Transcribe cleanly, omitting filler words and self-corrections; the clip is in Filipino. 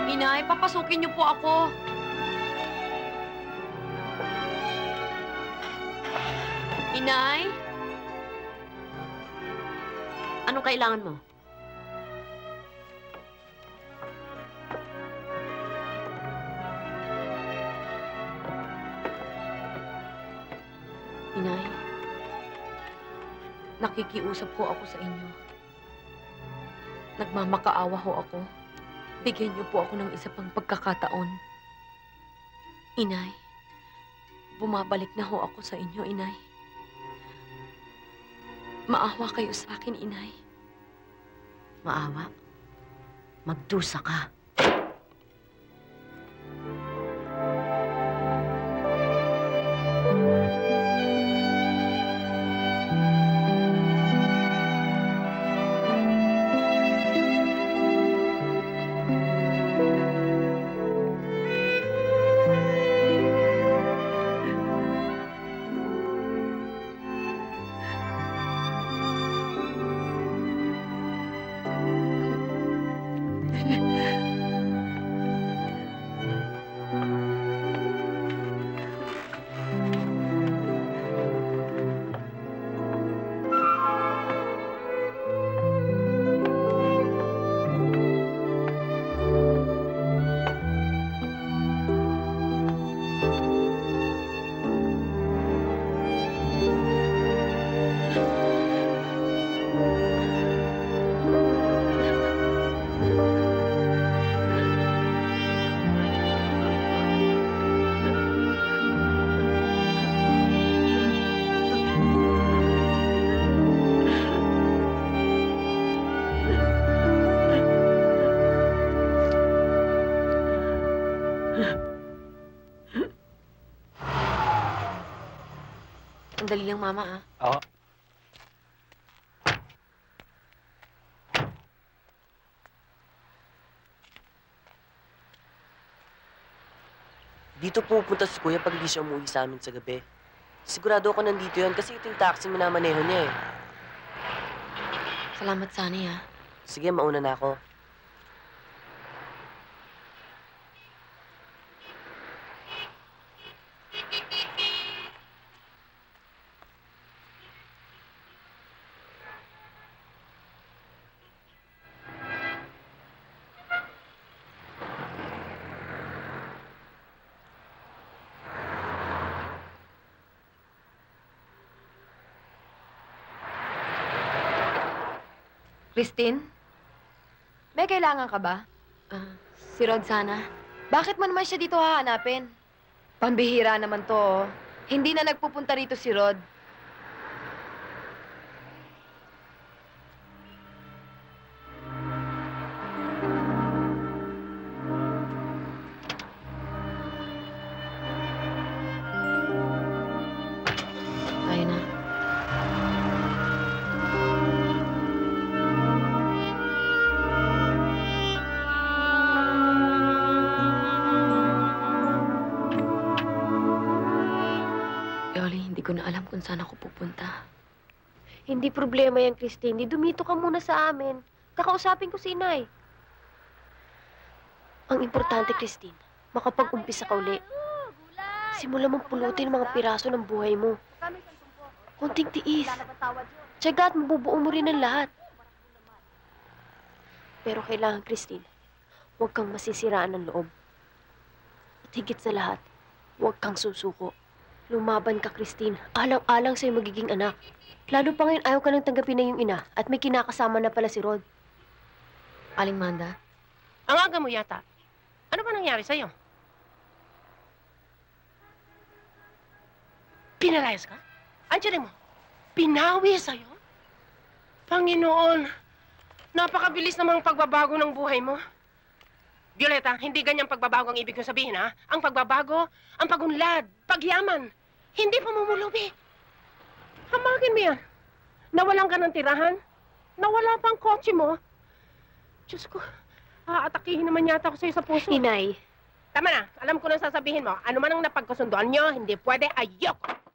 Inay, papasukin niyo po ako. Inay? Anong kailangan mo? Inay, nakikiusap po ako sa inyo. Nagmamakaawa ho ako. Bigyan niyo po ako ng isa pang pagkakataon. Inay, bumabalik na ho ako sa inyo, Inay. Maawa kayo sa akin, Inay. Maawa? Magdusa ka. Sandali lang, Mama, ah. Oo. Dito pupunta si Kuya pag hindi siya umuwi sa amin sa gabi. Sigurado ako nandito yan kasi ito yung taxi minamaneho niya eh. Salamat, Sunny, ah. Sige, mauna na ako. Christine? May kailangan ka ba? Si Rod sana. Bakit mo naman siya dito hahanapin? Pambihira naman to, oh. Hindi na nagpupunta rito si Rod. Tayo na. Hindi ko na alam kung saan ako pupunta. Hindi problema yan, Christine. Dumito ka muna sa amin. Kakausapin ko si Inay. Ang importante, Christine, makapag-umpisa ka uli. Simulan mong pulutin mga piraso ng buhay mo. Kunting tiis. Tiyaga at mabubuo mo rin ang lahat. Pero kailangan, Christine, huwag kang masisiraan ng loob. At higit sa lahat, huwag kang susuko. Lumaban ka, Christine. Alang-alang sa'yo magiging anak. Lalo pa ngayon ayaw ka nang tanggapin na yung ina at may kinakasama na pala si Rod. Aling Manda? Ang aga mo yata. Ano ba nangyari sa'yo? Pinalayas ka? Andiyan mo, pinawi sa'yo? Panginoon, napakabilis namang pagbabago ng buhay mo. Violeta, hindi ganyang pagbabago ang ibig kong sabihin, ha? Ang pagbabago, ang pagunlad, pagyaman. Hindi pamumulubi. Hamakin mo yan. Nawalan ka ng tirahan. Nawala pa ang kotse mo. Diyos ko, aatakihin naman yata ako sa'yo sa puso. Inay. Tama na, alam ko na sasabihin mo. Ano man ang napagkasundoan nyo, hindi pwede, ayoko.